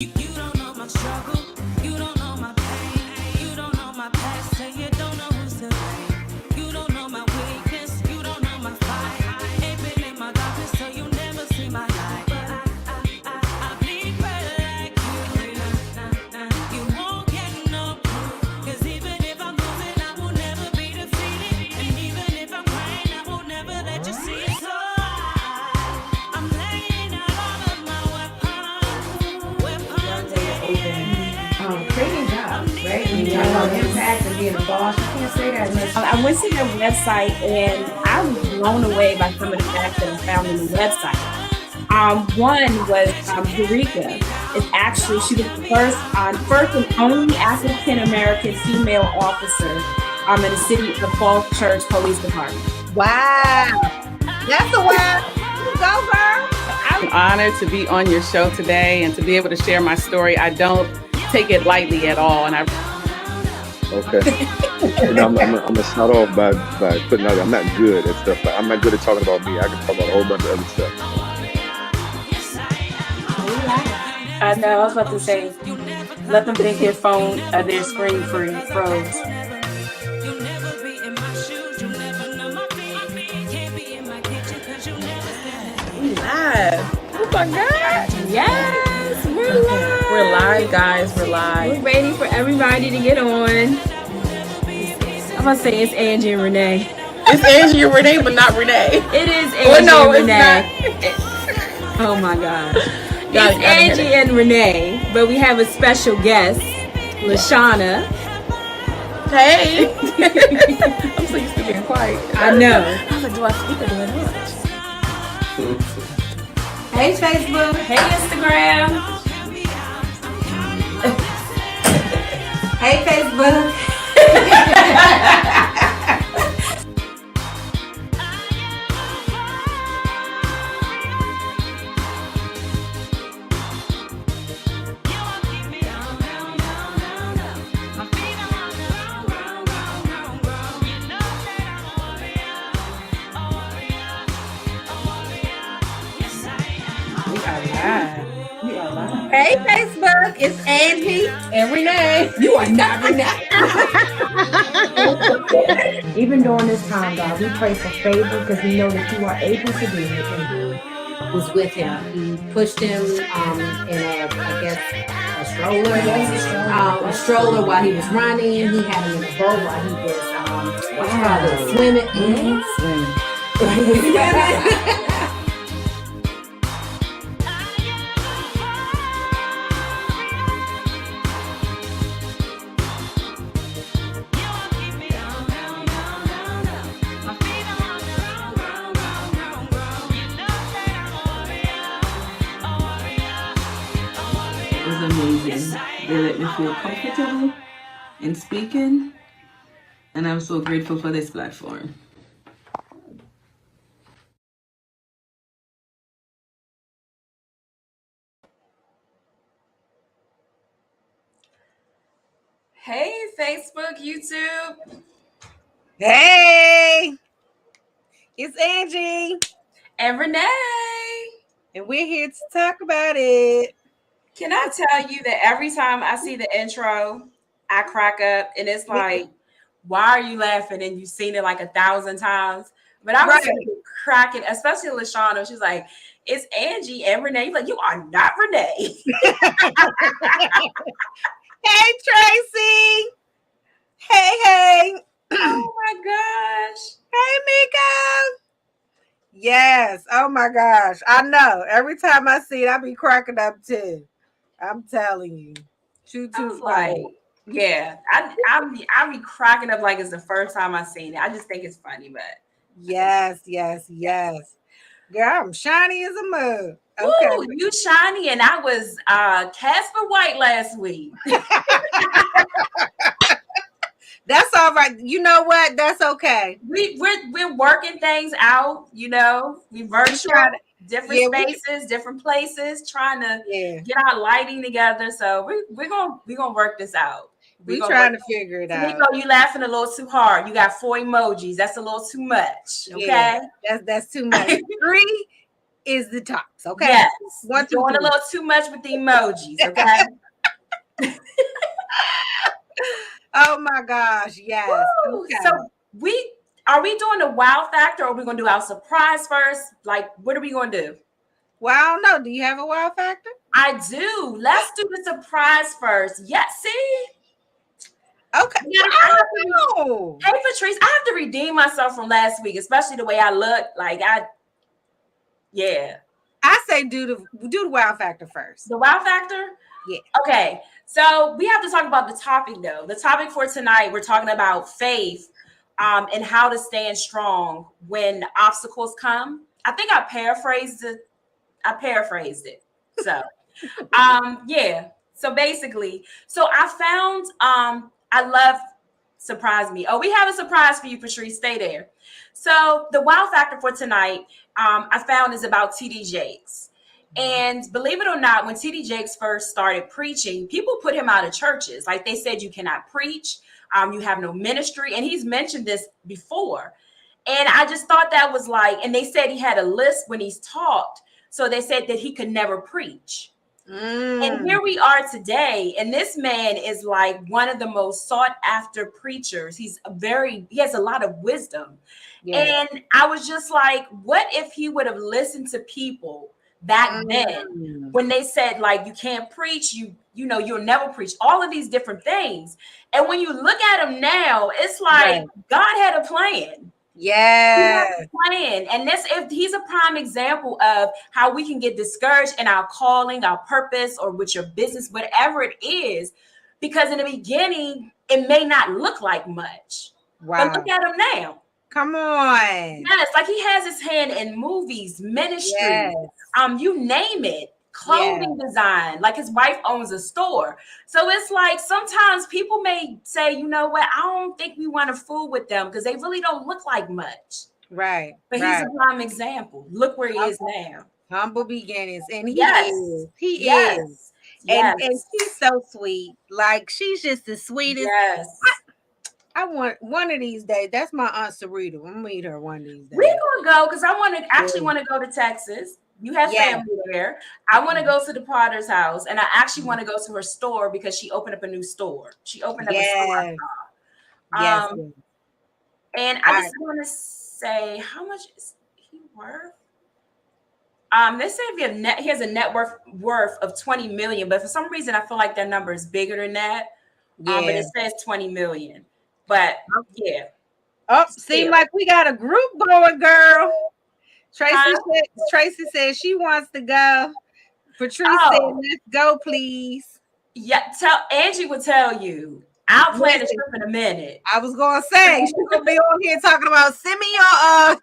You don't know my struggle, you don't know my pain, you don't know my past, so you don't know who's to blame. You don't know my weakness, you don't know my fight. Ain't been in my darkness, so you never see my light. But I bleed red like you. You won't get no proof, 'cause even if I'm losing, I will never be defeated. And even if I'm crying, I will never let you see it. So I'm laying out all of my weapons, Creating jobs, right? When you talk about impact and being a boss, you can't say that unless I went to their website and I was blown away by some of the facts that I found on the website. One was Eureka. It's actually she was the first and only African American female officer in the city of Falls Church Police Department. Wow. That's a wow. Go, girl. I'm honored to be on your show today and to be able to share my story. I don't take it lightly at all, and Okay. I'm gonna start off by putting out. I'm not good at stuff. I'm not good at talking about me. I can talk about a whole bunch of other stuff. I know. I was about to say, let them think their phone, their screen froze. you'll never be in my shoes, you'll never know my feet. Can't be in my kitchen, 'cause you'll never stand. live. Oh my God! Yes, we're live. We're live, guys. We're live. We're waiting for everybody to get on. I'm gonna say it's Angie and Renee. It's Angie and Renee, but not Renee. It is Angie Well, no, and it's Renee. Oh my gosh. Y'all It's gotta hear Angie and Renee, but we have a special guest, Lashana. Hey. I'm so used to being quiet. I know. I was like, do I speak or do I not? hey Facebook. Hey Instagram. Hey Facebook. Hey, Facebook. It's Angie and Renee. You are not Renee. Even during this time, God, we pray for favor because we know that you are able to do it. And He was with him. He pushed him in a stroller while he was running. He had him in a boat while he was swimming. It was amazing. They let me feel comfortable in speaking, and I'm so grateful for this platform. Hey Facebook, YouTube. Hey. It's Angie. And Renee. And we're here to talk about it. Can I tell you that every time I see the intro, I crack up and it's like, why are you laughing? And you've seen it like 1,000 times. But I was cracking, especially Lashana. She's like, it's Angie and Renee. You're like, you are not Renee. Hey, Tracy. Hey. Oh my gosh. Hey, Miko. Yes. Oh my gosh. I know. Every time I see it, I be cracking up too. I'm telling you. Too Like, yeah. I be cracking up like it's the first time I seen it. I just think it's funny, but yes. Girl, I'm shiny as a mug. Okay. ooh, you shiny, and I was Casper White last week. That's all right. You know what? That's okay. We're working things out, you know. We virtual different spaces, different places, trying to get our lighting together. So we're gonna work this out. We're trying to figure it out. Nico, you laughing a little too hard. You got 4 emojis. That's a little too much. Okay, that's too much. 3 is the tops. Okay. Yes. One, You're two, doing a three. little too much with the emojis, okay? Oh my gosh. Yes. Woo! Okay. So are we doing the wow factor or are we gonna do our surprise first? Like, what are we gonna do? Well, I don't know. Do you have a wow factor? I do. Let's do the surprise first. Yes, see? Okay. I have to Oh. Hey Patrice, I have to redeem myself from last week, especially the way I look. Yeah. I say do the wow factor first. The wow factor? Yeah. Okay. So we have to talk about the topic though. The topic for tonight, we're talking about faith and how to stand strong when obstacles come. I think I paraphrased it. So yeah. So basically, I found I love surprise me. Oh, we have a surprise for you, Patrice. Stay there. So the wow factor for tonight, I found is about TD Jakes. And believe it or not, when TD Jakes first started preaching, people put him out of churches. Like they said, you cannot preach, you have no ministry. And he's mentioned this before. And I just thought that was like, and they said he had a list when he's talked. So they said that he could never preach. And here we are today, and this man is like one of the most sought after preachers. He has a lot of wisdom. Yeah. And I was just like, what if he would have listened to people back then when they said, like, you can't preach, you'll never preach, all of these different things. And when you look at him now, it's like God had a plan. Yeah. Plan. And if he's a prime example of how we can get discouraged in our calling, our purpose, or with your business, whatever it is, because in the beginning, it may not look like much. Wow. But look at him now. Come on. Yes, like he has his hand in movies, ministry, you name it. Clothing design, like his wife owns a store. So it's like sometimes people may say, you know what, I don't think we want to fool with them because they really don't look like much. Right. But he's a prime example. Look where he is now. Humble beginnings. And he is. He is. And she's so sweet. Like she's just the sweetest. Yes. I want one of these days. That's my Aunt Sarita. I'm gonna meet her one of these days. We're gonna go because I want to go to Texas. You have family there. I want to go to the Potter's house, and I actually want to go to her store because she opened up a new store. She opened up a store. And I just want to say, how much is he worth? They say he has a net worth of 20 million, but for some reason I feel like that number is bigger than that. But it says 20 million. But yeah. Oh, seems like we got a group going, girl. Tracy said she wants to go. Patrice said, let's go, please. Yeah, Angie will tell you. I'll plan a trip in a minute. I was gonna say she's gonna be on here talking about send me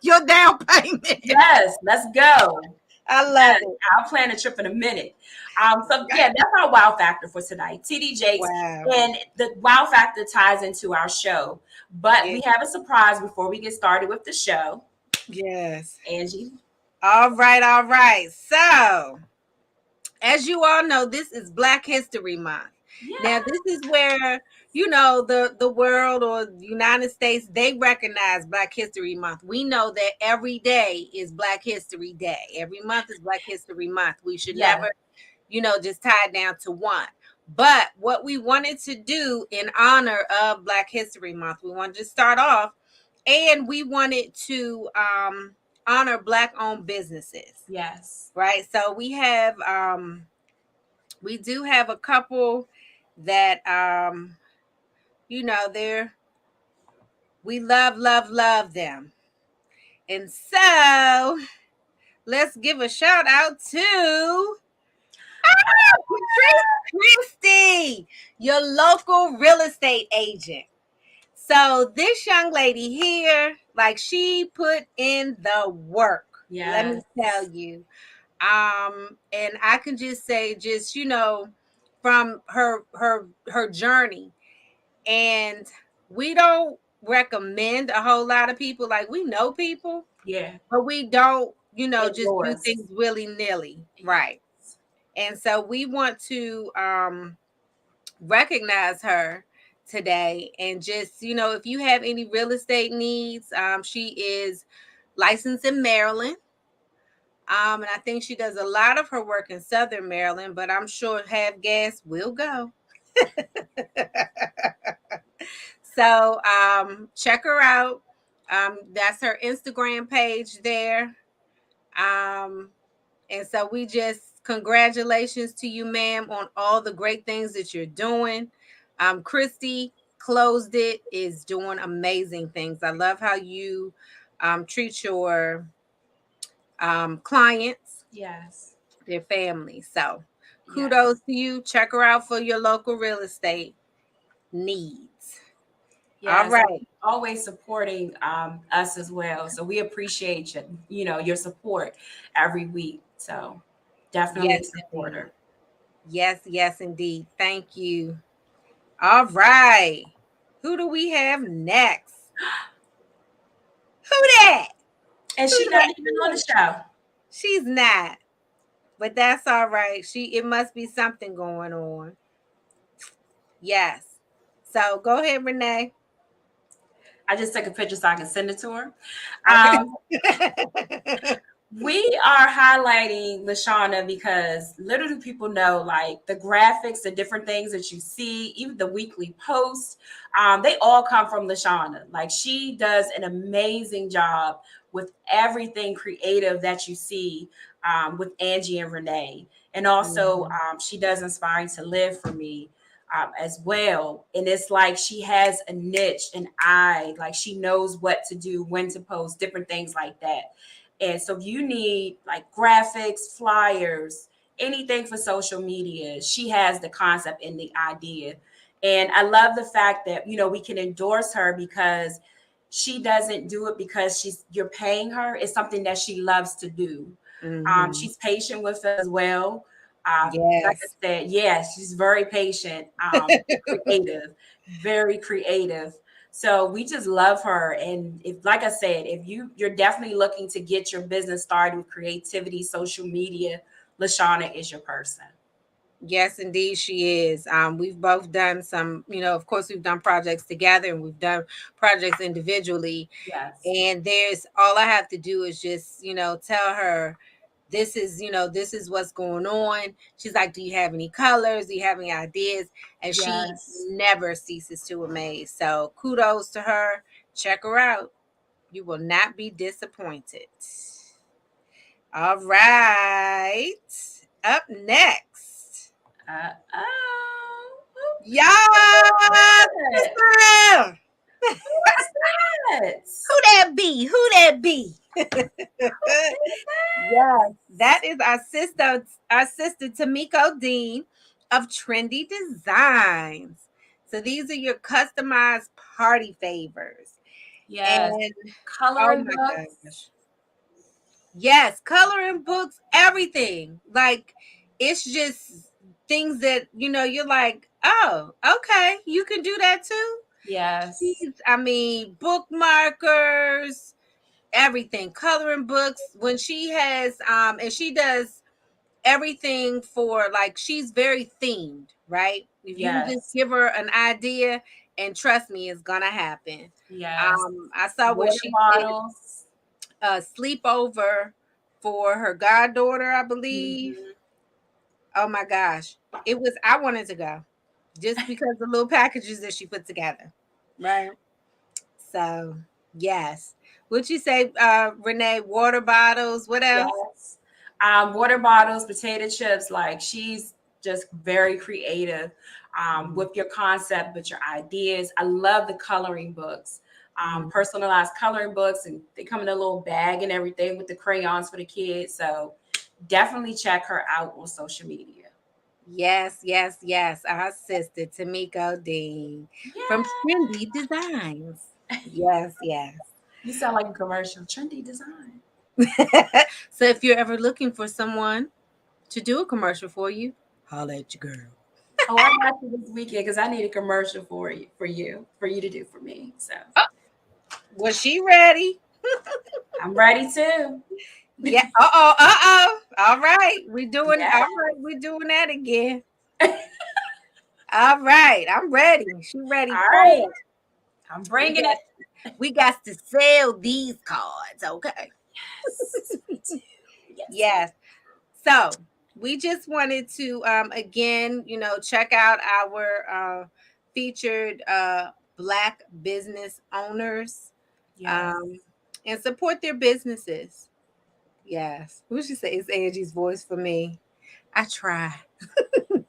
your down payment. Yes, let's go. I love it. I'll plan a trip in a minute. That's our wow factor for tonight. TD Jakes. And the wow factor ties into our show. But we have a surprise before we get started with the show. Yes. Angie. All right. So, as you all know, this is Black History Month. Yeah. Now, this is where, the world or the United States, they recognize Black History Month. We know that every day is Black History Day. Every month is Black History Month. We should never, just tie it down to one. But what we wanted to do in honor of Black History Month, we wanted to start off and we wanted to honor Black-owned businesses. Yes. Right. So we have, we do have a couple that, we love them. And so let's give a shout out to Christy, your local real estate agent. So this young lady here, like she put in the work. Yeah. Let me tell you. And I can just say, from her journey. And we don't recommend a whole lot of people. Like we know people. Yeah. But we don't, just do things willy-nilly. Right. And so we want to recognize her today and just, if you have any real estate needs, she is licensed in Maryland. And I think she does a lot of her work in Southern Maryland, but I'm sure Have Gas will go. So check her out. That's her Instagram page there. Um, and so we just congratulations to you, ma'am, on all the great things that you're doing. Christy closed it, is doing amazing things. I love how you treat your clients, Yes. their family. So Yes. kudos to you. Check her out for your local real estate needs. All Yes. right. Always supporting us as well. So we appreciate your support every week. So definitely Yes, support indeed. her. Yes, yes, indeed. Thank you. All right. Who do we have next? Who that? And Who she's not that even on the is? show. She's not, but that's all right. It must be something going on. Yes. So go ahead, Renee. I just took a picture so I can send it to her. Okay. We are highlighting Lashana because little do people know, like the graphics, the different things that you see, even the weekly posts, they all come from Lashana. Like she does an amazing job with everything creative that you see with Angie and Renee. And also, she does Inspiring to Live for me as well. And it's like she has a niche, an eye, like she knows what to do, when to post, different things like that. And so if you need like graphics, flyers, anything for social media, she has the concept and the idea. And I love the fact that, we can endorse her because she doesn't do it because you're paying her. It's something that she loves to do. Mhm. She's patient with us as well. Like I Yes. said, yes, she's very patient, creative, very creative. So we just love her. And if, like I said, if you're definitely looking to get your business started with creativity, social media, Lashana is your person. Yes, indeed, she is. We've both done some, of course, we've done projects together and we've done projects individually. Yes. And there's all I have to do is just, tell her this is what's going on. She's like, do you have any colors? Do you have any ideas? And she Yes. never ceases to amaze. So kudos to her. Check her out. You will not be disappointed. All right. Up next. Oh, Y'all, sister. what's that? Who that be? Who that be? Yes, that is our sister Tamiko Dean of Trendy Designs. So these are your customized party favors. Yes. And oh Coloring my books. gosh. Yes, coloring books, everything. Like it's just things that, you're like, oh, okay, you can do that too. Yes. I mean, bookmarkers, everything, coloring books. When she has, and she does everything for like, she's very themed, right? If you can just Yes. give her an idea, and trust me, it's gonna happen. Yes. I saw what Water she did bottles. a sleepover for her goddaughter, I believe. Mhm. Oh my gosh, I wanted to go just because the little packages that she put together, right? So, yes. Would you say, Renee, water bottles? What else? Yes. Water bottles, potato chips. Like she's just very creative Mhm. with your concept, with your ideas. I love the coloring books, Mhm. personalized coloring books, and they come in a little bag and everything with the crayons for the kids. So definitely check her out on social media. Yes, yes, yes. Our sister, Tamiko Dean from Yeah. Trendy Designs. Yes, yes. You sound like a commercial. Trendy design. So, if you're ever looking for someone to do a commercial for you, holla at your girl. Oh, I got you this weekend because I need a commercial for you to do for me. So Oh, was she ready? I'm ready too. Yeah. Uh-oh. Uh-oh. All right. Yeah. We're doing that again. All right. I'm ready. She ready All for right. it. I'm We bringing got it. we got to sell these cards, okay? Yes, we do. Yes. So we just wanted to again, check out our featured Black business owners, Yes. um, and support their businesses. Yes. We should say it's Angie's voice for me. I try.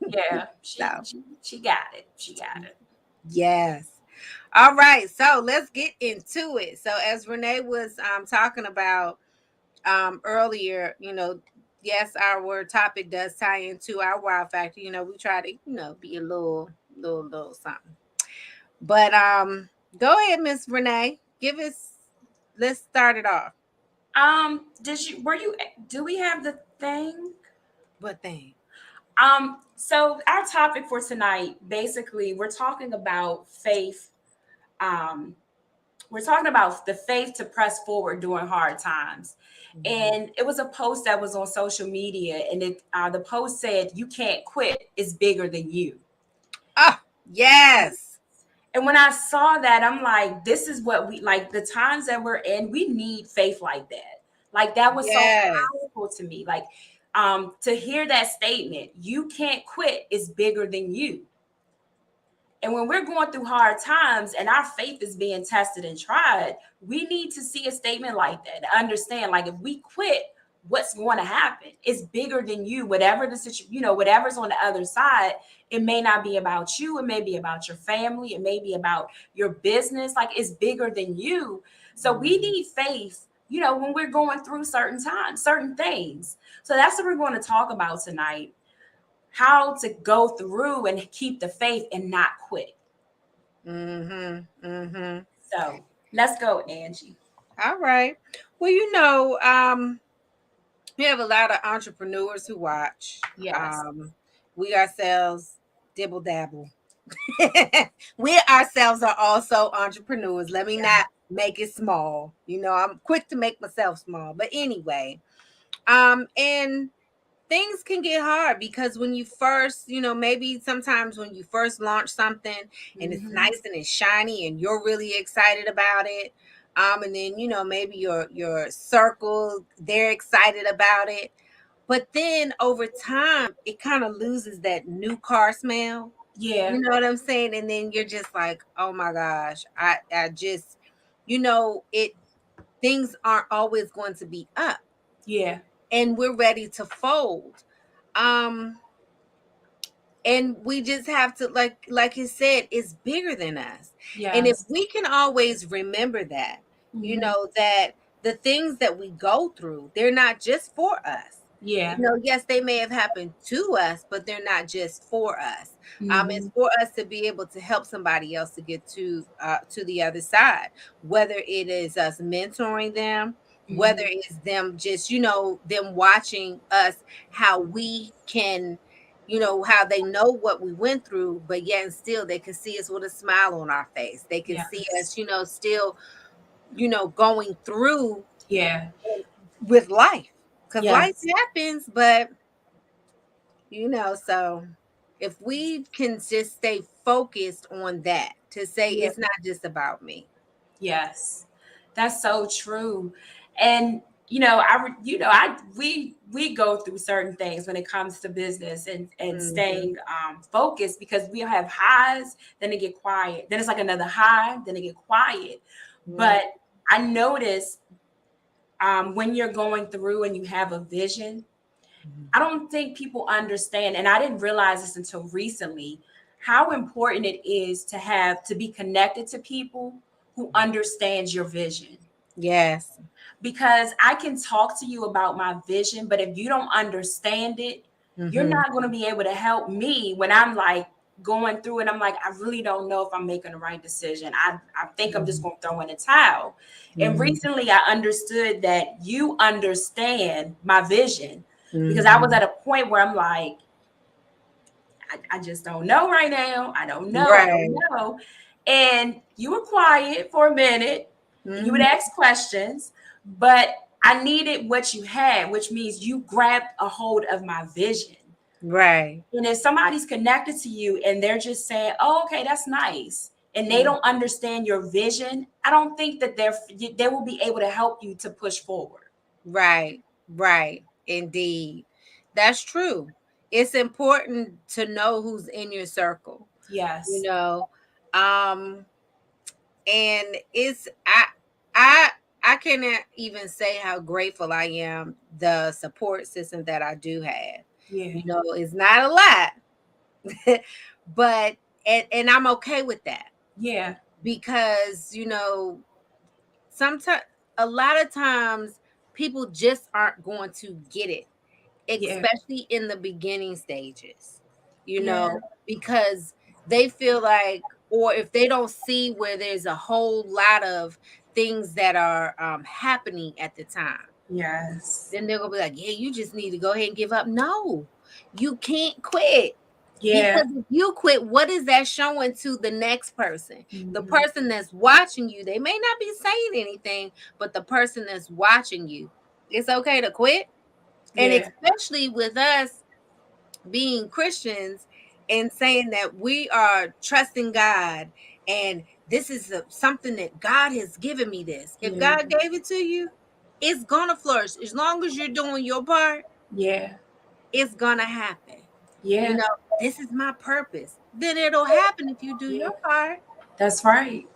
Yeah. So She got it. She got it. yes. All right. So let's get into it. So as Renee was talking about earlier, yes, our topic does tie into our wow factor. We try to, be a little something. But go ahead, Miss Renee. Let's start it off. Do we have the thing? What thing? So our topic for tonight, basically, we're talking about faith. Um, we're talking about the faith to press forward during hard times. And it was a post that was on social media, and the post said, "You can't quit. It's bigger than you." Oh, yes. And when I saw that, I'm like, this is what we like, the times that we're in, we need faith like that. Like that was so Yes. powerful to me. Like to hear that statement, you can't quit, is bigger than you. And when we're going through hard times and our faith is being tested and tried, we need to see a statement like that to understand, like, if we quit, what's going to happen? It's bigger than you. Whatever the situation, whatever's on the other side, it may not be about you. It may be about your family. It may be about your business. Like, it's bigger than you. So we need faith, when we're going through certain times, certain things. So that's what we're going to talk about tonight. How to go through and keep the faith and not quit. So let's go, Angie. All right. Well, we have a lot of entrepreneurs who watch. Yes. We ourselves dibble dabble. We ourselves are also entrepreneurs. Let me not make it small. I'm quick to make myself small. But anyway, and things can get hard because when you first, maybe sometimes when you first launch something and it's nice and it's shiny and you're really excited about it. And then, maybe your circle, they're excited about it. But then over time, it kind of loses that new car smell. Yeah. You know what I'm saying? And then you're just like, oh my gosh, I just, it things aren't always going to be up. Yeah. And we're ready to fold. Um, and we just have to, like you said, it's bigger than us. And if Yes. we can always remember that, that the things that we go through, they're not just for us. Yeah. Yes, they may have happened to us, but they're not just for us. It's for us to be able to help somebody else to get to the other side, whether it is us mentoring them, whether it's them just, them watching us, how we can, how they know what we went through, but yet and still they can see us with a smile on our face. They can see us, still, going through Yeah. with life, because life Yes. happens. But so if we can just stay focused on that, to say Yeah. it's not just about me. Yes. That's so true. And we go through certain things when it comes to business and staying focused, because we have highs, then it get quiet, then it's like another high, then it get quiet. But I notice when you're going through and you have a vision, I don't think people understand, and I didn't realize this until recently, how important it is to be connected to people who understands your vision. Yes. Because I can talk to you about my vision, but if you don't understand it, you're not going to be able to help me when I'm like going through it. I'm like, I really don't know if I'm making the right decision. I think I'm just going to throw in a towel. And recently I understood that you understand my vision, because I was at a point where I'm like, I just don't know right now. I don't know. I Right. don't know. And you were quiet for a minute. You would ask questions, but I needed what you had, which means you grabbed a hold of my vision. Right. And if somebody's connected to you and they're just saying, oh, okay, that's nice, and they don't understand your vision, I don't think that they will be able to help you to push forward. Right. Right. Indeed. That's true. It's important to know who's in your circle, you Yes. know. Um and it's I I cannot even say how grateful I am the support system that I do have. Yeah. You know, it's not a lot, but and I'm okay with that Yeah. because, you know, sometimes a lot of times people just aren't going to get it, Yeah. especially in the beginning stages, you Yeah. know, because they feel like, or if they don't see where there's a whole lot of things that are happening at the time, Yes. then they're gonna be like, yeah, you just need to go ahead and give up. No, you can't quit. Yeah. Because if you quit, what is that showing to the next person? The Mhm. person that's watching you, they may not be saying anything, but the person that's watching you, it's okay to quit. And Yeah. especially with us being Christians and saying that we are trusting God and this is something that God has given me this. If Yeah. God gave it to you, it's going to flourish. As long as you're doing your part, Yeah. it's going to happen. You Yeah. know, this is my purpose. Then it'll happen if you do Yeah. your part. That's right.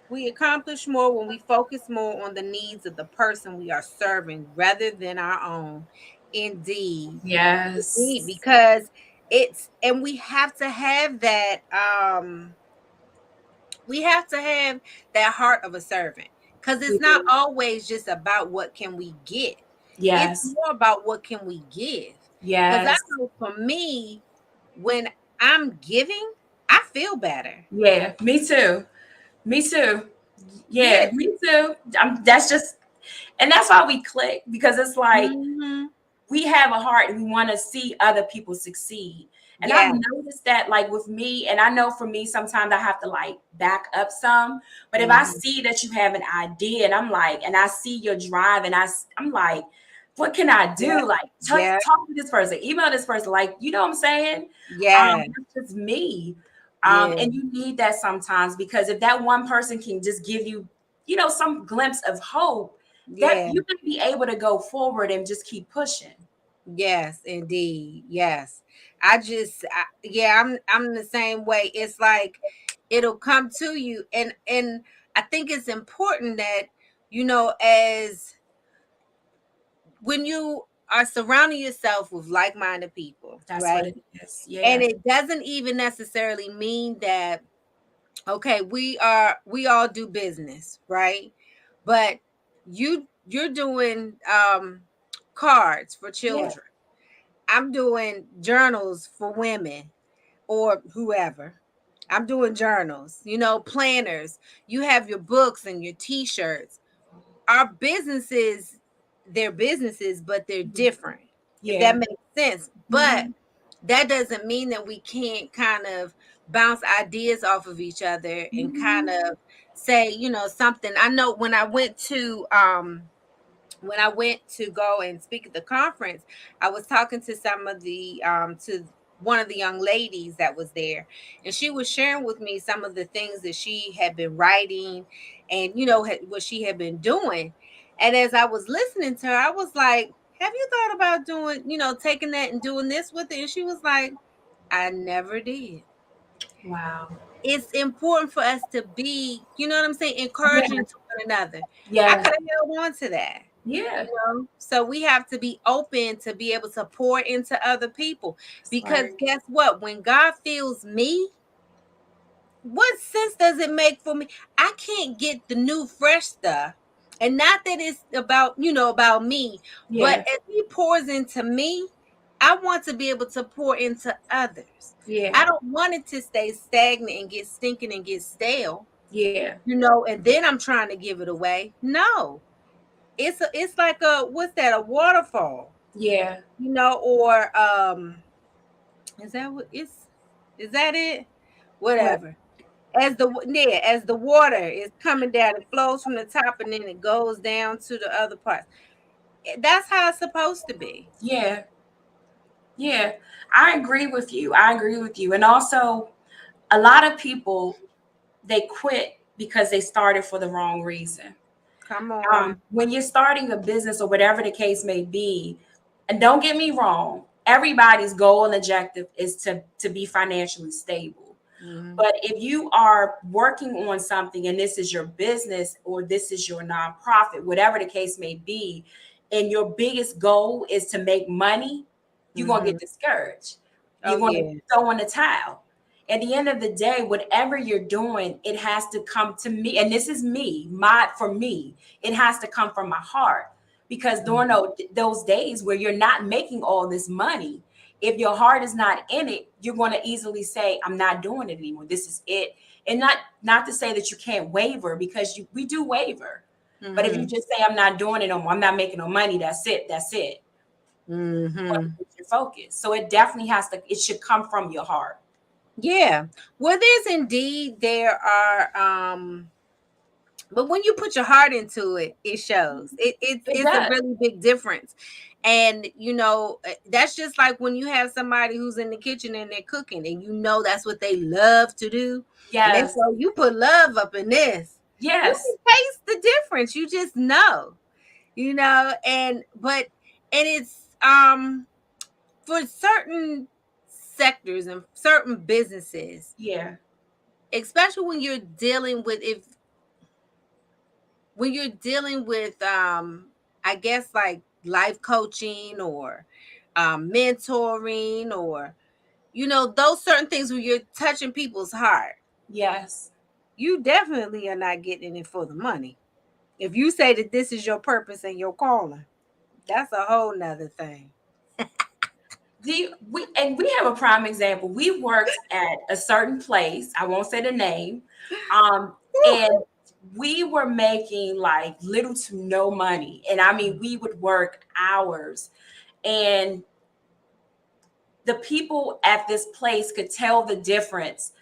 We accomplish more when we focus more on the needs of the person we are serving rather than our own. Indeed. Indeed, Yes. because it's and we have to have that heart of a servant, because We it's not do. always just about what can we get. It's Yes. more about what can we give. Because I Yes. know for me, when I'm giving, I feel better. Yeah. Me too. Me too. Yeah. Yeah. Me too. That's just, and that's why we click, because it's like Hmm. we have a heart and we want to see other people succeed. And I've Yeah. noticed that, like with me, and I know for me, sometimes I have to like back up some. But if I Hmm. see that you have an idea, and I'm like, and I see your drive, and I'm like, what can I Yeah. do? Like, Yeah. talk to this person, email this person, like, you know what I'm saying? Yeah. That's just me. Yeah. And you need that sometimes, because if that one person can just give you, some glimpse of hope, that Yeah. you can be able to go forward and just keep pushing. Yes, indeed. Yes. Yeah, I'm the same way. It's like it'll come to you, and I think it's important that, as when you are surrounding yourself with like-minded people, That's what right? it is. And Yeah. it doesn't even necessarily mean that, okay, we all do business, right? But you're doing cards for Yeah. children. I'm doing journals for women or whoever. I'm doing journals, planners. You have your books and your t-shirts. Our businesses, they're businesses, but they're Mhm. different, if Yeah. that makes sense. But Mhm. that doesn't mean that we can't kind of bounce ideas off of each other and kind Mhm. of say, something. I know when I went to go and speak at the conference, I was talking to some of the to one of the young ladies that was there, and she was sharing with me some of the things that she had been writing, and what she had been doing. And as I was listening to her, I was like, "Have you thought about doing, taking that and doing this with it?" And she was like, "I never did." Wow. It's important for us to be, you know what I'm saying, Yeah. encouraging to one another. I Yeah. could have held on to that. Yeah. So we have to be open to be able to pour into other people, That's because right. guess what? When God fills me, what sense does it make for me? I can't get the new fresh stuff. And not that it's about me, but Yeah. as he pours into me, I want to be able to pour into others. Yeah. I don't want it to stay stagnant and get stinking and get stale, Yeah. and then I'm trying to give it away. No. It's like a, what's that, a waterfall, Yeah. or is that what it's is that it? What? Whatever. As the water is coming down, it flows from the top and then it goes down to the other parts. That's how it's supposed to be. Yeah. Yeah. I agree with you. I agree with you. And also, a lot of people, they quit because they started for the wrong reason. Come on. When you're starting a business or whatever the case may be, and don't get me wrong, everybody's goal and objective is to be financially stable. Mhm. But if you are working on something and this is your business or this is your nonprofit, whatever the case may be, and your biggest goal is to make money, you're going to Mhm. get discouraged. Oh You're going to yeah. throw in the towel. At the end of the day, whatever you're doing, it has to come to me. And this is me, for me, it has to come from my heart. Because during those days where you're not making all this money, if your heart is not in it, you're going to easily say, I'm not doing it anymore. This is it. And not to say that you can't waver, because we do waver. But if you Mhm. just say, I'm not doing it no more, I'm not making no money, that's it. That's it. Mhm. Your focus. So it definitely it should come from your heart. Yeah. Well, there are but when you put your heart into it, it shows. It It's a does. really big difference. And that's just like when you have somebody who's in the kitchen and they're cooking and that's what they love to do. And they Yes. say, "Oh, you put love up in this." You Yes. can taste the difference. You just know. And it's for certain sectors and certain businesses, Yeah. especially when you're dealing with I guess like life coaching or mentoring, or those certain things where you're touching people's heart, Yes. you definitely are not getting it for the money. If you say that this is your purpose and your calling, that's a whole nother thing. We have a prime example. We worked at a certain place. I won't say the name. And we were making like little to no money. And I mean, we would work hours. And the people at this place could tell the difference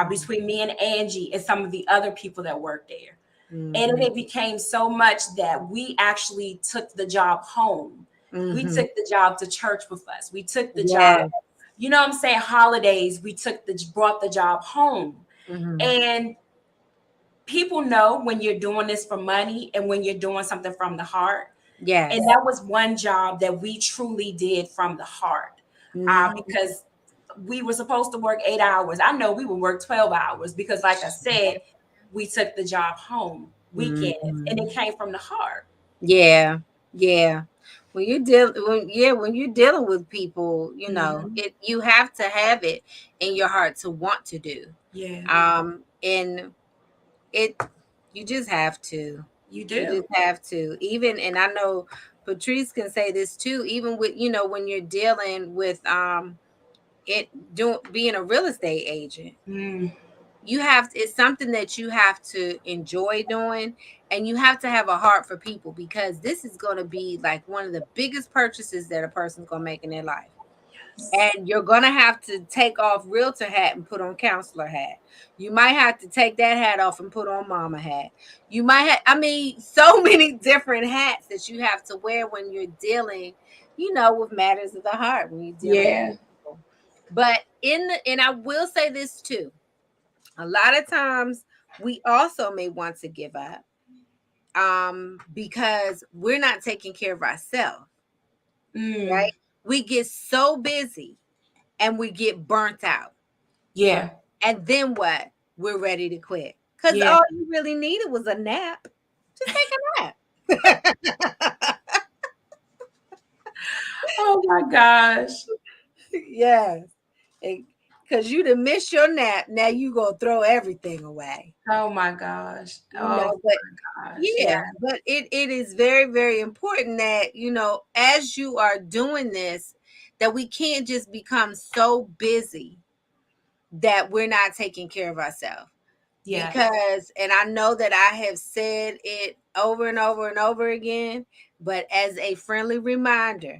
between me and Angie and some of the other people that worked there. And Mhm. it became so much that we actually took the job home. We Mhm. took the job to church with us. We took the job, Yes. you know what I'm saying? Holidays, brought the job home. Mhm. And people know when you're doing this for money and when you're doing something from the heart. Yes. And that was one job that we truly did from the heart, Mhm. because we were supposed to work 8 hours. I know we would work 12 hours because, like I said, we took the job home weekends and Mhm. it came from the heart. Yeah. Yeah. When you're dealing with people, Mhm. you have to have it in your heart to want to do. Yeah, And it you just have to. you You do. just have to. Even, and I know Patrice can say this too, even with when you're dealing with it doing being a real estate agent, Mm, it's something that you have to enjoy doing, and you have to have a heart for people, because this is going to be like one of the biggest purchases that a person's going to make in their life. And you're going to have to take off realtor hat and put on counselor hat. You might have to take that hat off and put on mama hat. You might have, I mean, so many different hats that you have to wear when you're dealing, with matters of the heart, when you're dealing with yeah. people. But and I will say this too, a lot of times we also may want to give up because we're not taking care of ourselves, Mm, right? We get so busy and we get burnt out, yeah. and then what? We're ready to quit because Yeah. all you really needed was a nap. Just take a nap. Oh my gosh. Yes, because you done missed your nap, now you gonna throw everything away. Oh my gosh. Oh But my gosh. Yeah. yeah, but it is very, very important that, as you are doing this, that we can't just become so busy that we're not taking care of ourselves. Yes. Because, and I know that I have said it over and over and over again, but as a friendly reminder,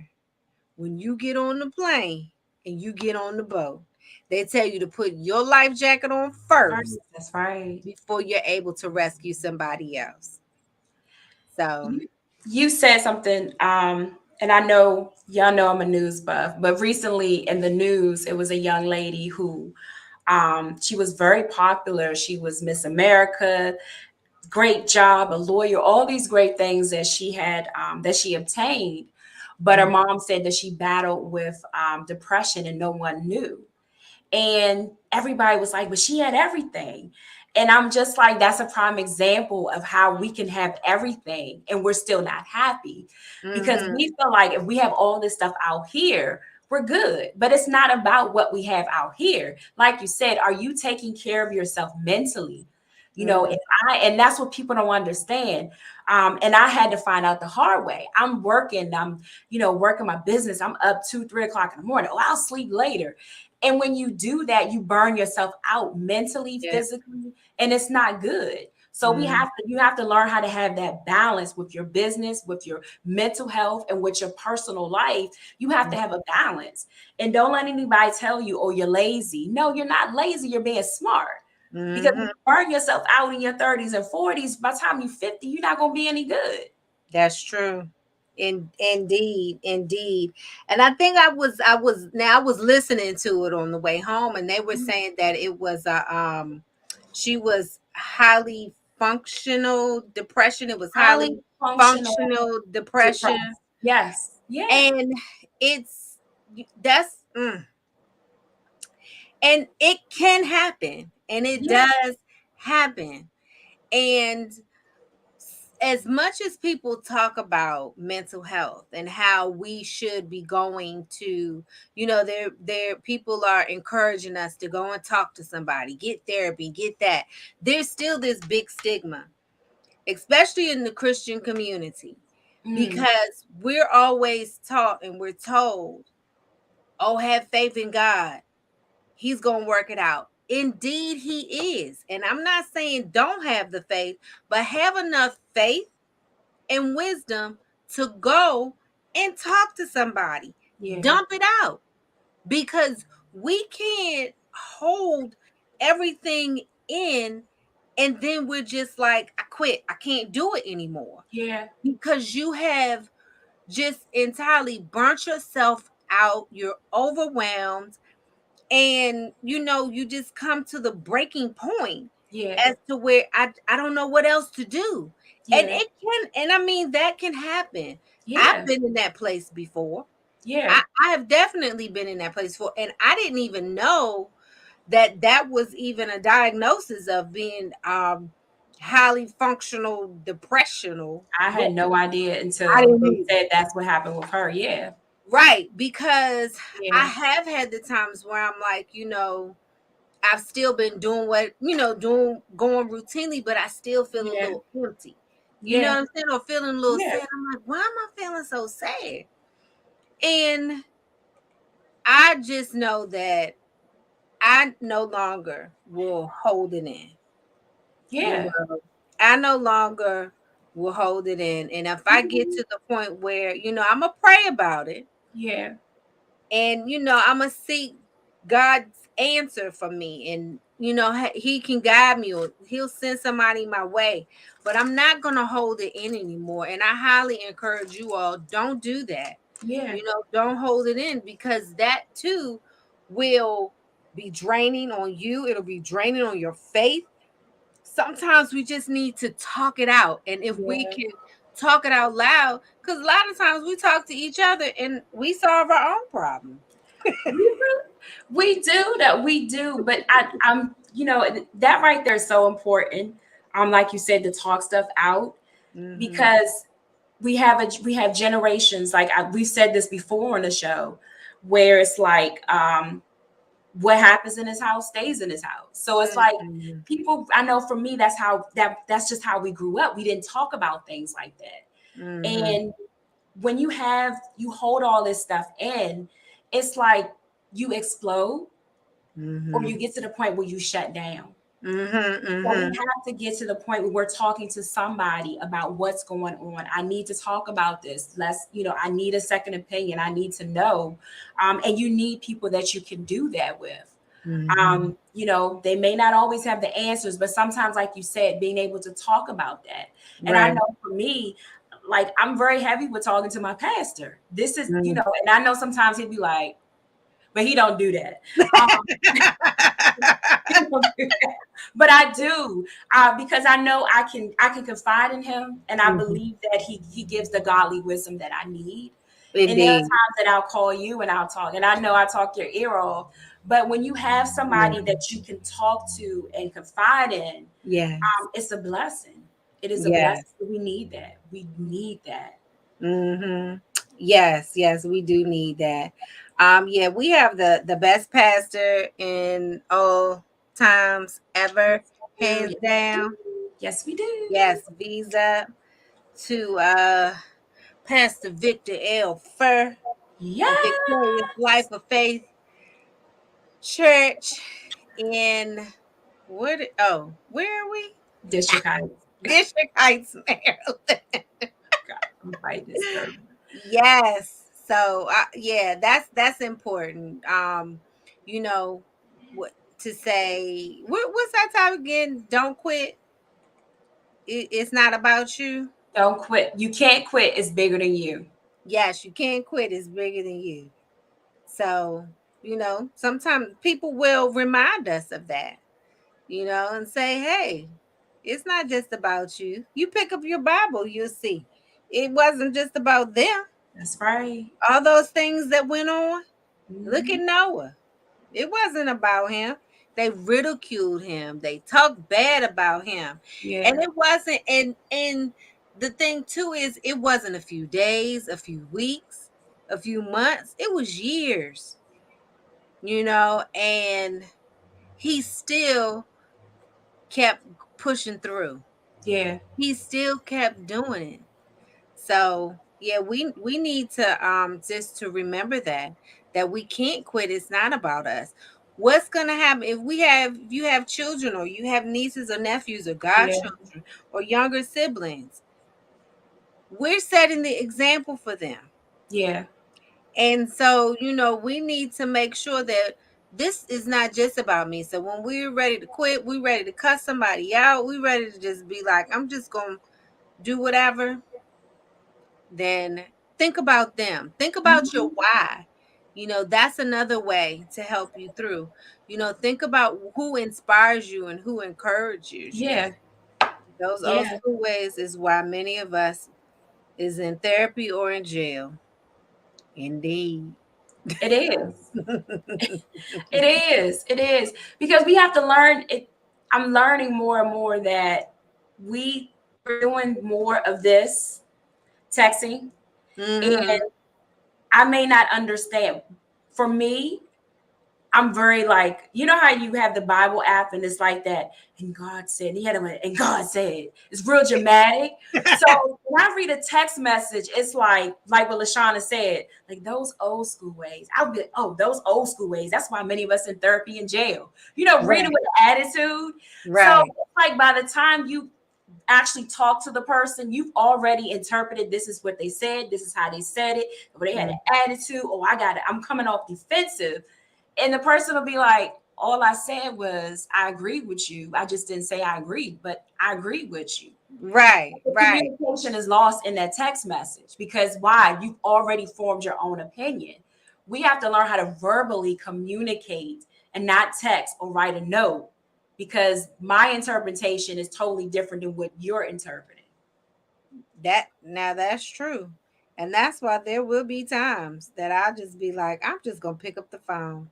when you get on the plane and you get on the boat, they tell you to put your life jacket on first That's right. before you're able to rescue somebody else. So, You said something, and I know y'all know I'm a news buff, but recently in the news, it was a young lady who she was very popular. She was Miss America. great job, a lawyer, all these great things that she had, that she obtained. But her mom said that she battled with depression and no one knew. And everybody was like, but she had everything. And I'm just like, that's a prime example of how we can have everything and we're still not happy, because Mm-hmm. we feel like if we have all this stuff out here, we're good. But it's not about what we have out here. Like you said, are you taking care of yourself mentally? You know, Mm-hmm. if and that's what people don't understand. And I had to find out the hard way. I'm working, working my business. I'm up 2, 3 o'clock in the morning. Oh, I'll sleep later. And when you do that, you burn yourself out mentally, Yeah. physically, and it's not good. So Mm-hmm. you have to learn how to have that balance with your business, with your mental health, and with your personal life. You have to have a balance. And don't let anybody tell you, oh, you're lazy. No, you're not lazy, you're being smart. Because if Mm-hmm. you burn yourself out in your 30s and 40s, by the time you're 50, you're not gonna be any good. That's true. Indeed, indeed. And I think I was listening to it on the way home, and they were saying that it was she was highly functional depression. It was Highly highly functional functional depression. depressed. Yes. Yeah. And it's that's and it can happen, and it Yeah. does happen. And as much as people talk about mental health and how we should be going to, there people are encouraging us to go and talk to somebody, get therapy, get that. There's still this big stigma, especially in the Christian community, Mm. because we're always taught and we're told, oh, have faith in God. He's going to work it out. Indeed, he is. And I'm not saying don't have the faith, but have enough faith and wisdom to go and talk to somebody. Yeah. Dump it out, because we can't hold everything in, and then we're just like, I quit. I can't do it anymore, Yeah. because you have just entirely burnt yourself out. You're overwhelmed, and you just come to the breaking point Yeah. as to where I don't know what else to do. And Yeah. it can, and I mean, that can happen. I've Yeah. been in that place before. Yeah. I have definitely been in that place before, and I didn't even know that that was even a diagnosis of being highly functional depressional. I had no idea I until didn't they either. said that's what happened with her. Yeah. Right, because I Yeah. have had the times where I'm like, I've still been doing doing going routinely, but I still feel a Yeah. little empty. You know Yeah. what I'm saying? Or feeling a little Yeah. sad. I'm like, why am I feeling so sad? And I just know that I no longer will hold it in. You Yeah. know, I no longer will hold it in. And if I get Mhm. to the point where, I'm going to pray about it, Yeah. and I'm gonna seek God's answer for me, and he can guide me, or he'll send somebody my way, but I'm not gonna hold it in anymore. And I highly encourage you all, don't do that. Yeah. Don't hold it in, because that too will be draining on you. It'll be draining on your faith. Sometimes we just need to talk it out, and if we Yeah. can talk it out loud, because a lot of times we talk to each other and we solve our own problem. We do that. We do. But I'm, that right there is so important. Like you said, to talk stuff out, Mm-hmm. because we have generations, like we've said this before on the show, where it's like, what happens in his house stays in his house. So it's like, Mm-hmm. people, I know for me, that's just how we grew up. We didn't talk about things like that. Mm-hmm. And when you hold all this stuff in, it's like you explode, or Mm-hmm. you get to the point where you shut down. Mm-hmm. So we Mm-hmm. have to get to the point where we're talking to somebody about what's going on. I need to talk about this. I need a second opinion. I need to know. And you need people that you can do that with. Mm-hmm. They may not always have the answers, but sometimes, like you said, being able to talk about that. And I Right. know for me, like, I'm very heavy with talking to my pastor. This is, Mm. and I know sometimes he'd be like, but he don't do that. Um, but I do, because I know I can confide in him, and I Mhm. believe that he gives the godly wisdom that I need. And there are Indeed. times that I'll call you and I'll talk, and I know I talk your ear off. But when you have somebody Yeah. that you can talk to and confide in, Yes. it's a blessing. It is a Yes. blessing. We need that. We need that. Mm-hmm. Yes, yes, we do need that. Yeah, we have the best pastor in all times ever, Yes, hands we down. do. Yes, we do. Yes, visa to Pastor Victor L. Fur of Yeah. Victorious Life of Faith Church in where are we? District Heights. District Heights, Maryland. God, I'm fighting this girl. Yes. So yeah, that's important. You know what to say? What's that time again? Don't quit. It's not about you. Don't quit. You can't quit. It's bigger than you. Yes, you can't quit. It's bigger than you. So sometimes people will remind us of that. And say, hey, it's not just about you. You pick up your Bible, you'll see. It wasn't just about them. That's right. All those things that went on. Look at Mhm. Noah. It wasn't about him. They ridiculed him. They talked bad about him. And Yeah. it wasn't and the thing too is it wasn't a few days, a few weeks, a few months. It was years, and he still kept pushing through. Yeah. He still kept doing it. So yeah, we need to just to remember that we can't quit. It's not about us. What's gonna happen if you have children or you have nieces or nephews or Yeah. godchildren or younger siblings? We're setting the example for them. Yeah. And so, we need to make sure that this is not just about me. So when we're ready to quit, we're ready to cut somebody out, we're ready to just be like, I'm just gonna do whatever. Then think about them. Think about your Mhm. why. That's another way to help you through. Think about who inspires you and who encourages you. Yeah. Those old Yeah. school ways is why many of us is in therapy or in jail. Indeed. It is. It is. It is. Because we have to learn it. I'm learning more and more that we're doing more of this texting, Hmm. and I may not understand. For me, I'm very like, you know how you have the Bible app and it's like that, and God said, and he had a, and God said, it's real dramatic. So when I read a text message, it's like what LaShawna said, like those old school ways. I'll be, oh, those old school ways. That's why many of us in therapy and jail, reading Right. with attitude. So Right. it's like by the time you actually talk to the person, you've already interpreted this is what they said, this is how they said it, or they had an attitude, oh, I got it, I'm coming off defensive. And the person will be like, all I said was, I agreed with you. I just didn't say I agreed, but I agreed with you. Right. The Right. communication is lost in that text message because why? You've already formed your own opinion. We have to learn how to verbally communicate and not text or write a note because my interpretation is totally different than what you're interpreting. That's true. And that's why there will be times that I'll just be like, I'm just gonna pick up the phone.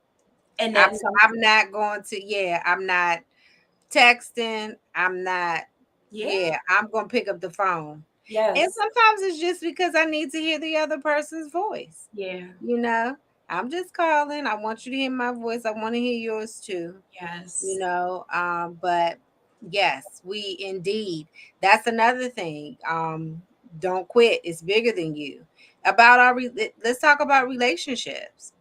And I'm that's I'm not going to, yeah, I'm not texting. I'm not, yeah, yeah, I'm gonna pick up the phone. And yes, sometimes it's just because I need to hear the other person's voice. yeah, You know, I'm just calling. I want you to hear my voice. I want to hear yours too. yes, But yes, we indeed. That's another thing. Don't quit. It's bigger than you. Let's talk about relationships.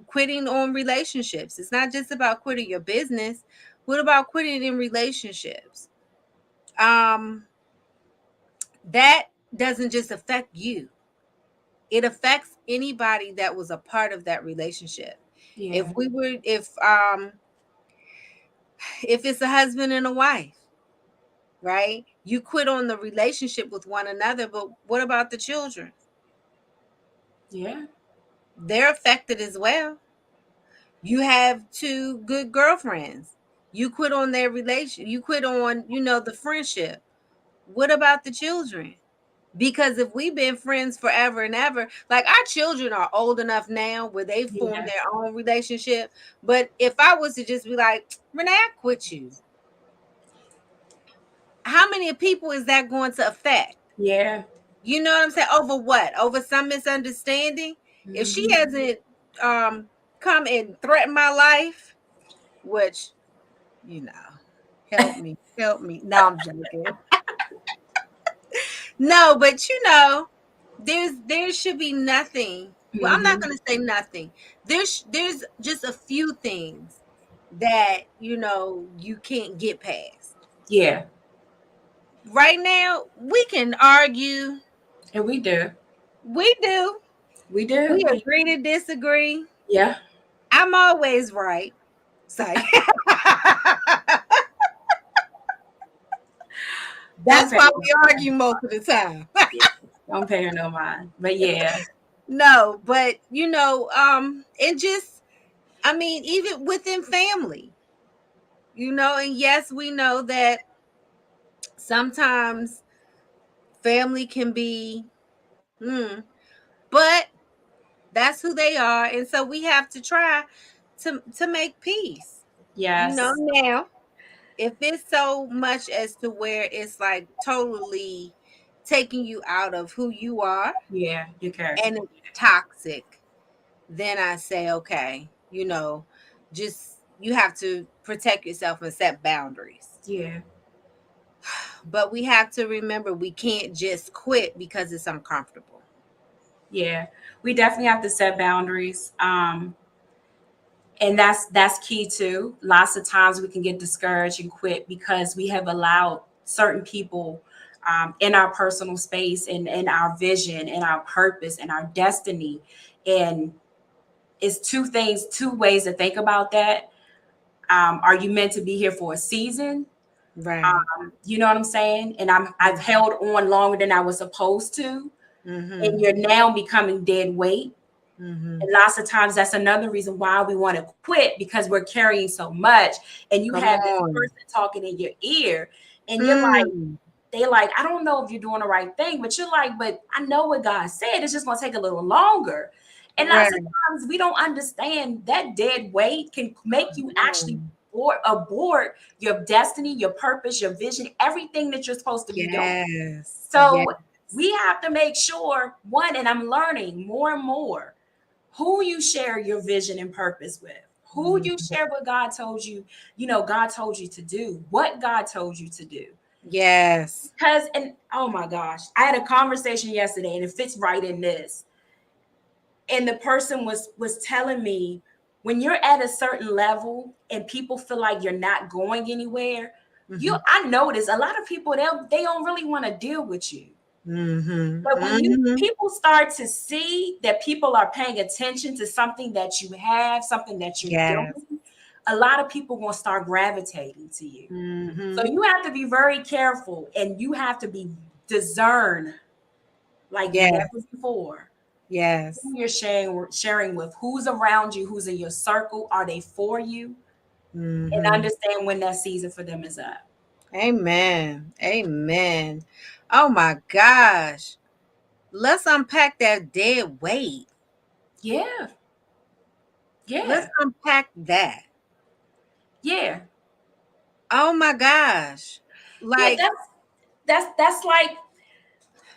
Quitting on relationships. It's not just about quitting your business. What about quitting in relationships? Um, that doesn't just affect you. It affects anybody that was a part of that relationship. If yeah, we were if it's a husband and a wife, right? You quit on the relationship with one another, but what about the children? yeah, They're affected as well. You have two good girlfriends. You quit on their relation. You quit on, the friendship. What about the children? Because if we've been friends forever and ever, like our children are old enough now where they form Yeah. their own relationship. But if I was to just be like, Renee, I quit you, how many people is that going to affect? Yeah. You know what I'm saying? Over what? Over some misunderstanding? If she Mhm. hasn't come and threatened my life, which, you know, help me, help me. No, I'm joking. No, but there should be nothing. Well, I'm not Mhm. gonna say nothing. There's just a few things that you can't get past. Yeah. Right now, we can argue. And we do. We do. We do. We agree to disagree. Yeah. I'm always right. Say Don't that's pay why no we argue most of the time. yeah. Don't pay her no mind. But yeah. No, but and just I mean, even within family, and yes, we know that sometimes family can be, but that's who they are, and so we have to try to make peace. Yes. Now, if it's so much as to where it's like totally taking you out of who you are Yeah. Your character. and it's toxic, then I say, okay, just you have to protect yourself and set boundaries. Yeah. But we have to remember we can't just quit because it's uncomfortable. Yeah. We definitely have to set boundaries. And that's key too. Lots of times we can get discouraged and quit because we have allowed certain people in our personal space and in our vision and our purpose and our destiny. And it's two ways to think about that. Are you meant to be here for a season? Right. You know what I'm saying? And I've held on longer than I was supposed to, and Mm-hmm. you're now becoming dead weight. Mm-hmm. And lots of times that's another reason why we want to quit, because we're carrying so much. And you Come have this on. person talking in your ear, and you're like, Mm. they like, I don't know if you're doing the right thing, but you're like, but I know what God said. It's just going to take a little longer. And lots of Right. times we don't understand that dead weight can make you actually Mm. abort your destiny, your purpose, your vision, everything that you're supposed to be doing. Yes. Yes. So we have to make sure, one, and I'm learning more and more, who you share your vision and purpose with, who you Mhm. share what God told you, God told you to do, what God told you to do. Yes. Because, and oh my gosh, I had a conversation yesterday and it fits right in this. And the person was telling me, when you're at a certain level and people feel like you're not going anywhere, Mm-hmm. I notice a lot of people, they don't really want to deal with you. Mm-hmm. But when Mm-hmm. people start to see that people are paying attention to something that you have, something that you're Yes. doing, a lot of people will start gravitating to you. So Mm-hmm. you have to be very careful, and you have to be discern like Yes. never before. Yes. Who you're sharing with, who's around you, who's in your circle, are they for you? And Mm-hmm. understand when that season for them is up. Amen. Amen. Oh my gosh. Let's unpack that dead weight. Yeah, Let's yeah, unpack that. yeah, Oh my gosh. yeah. Like, That's like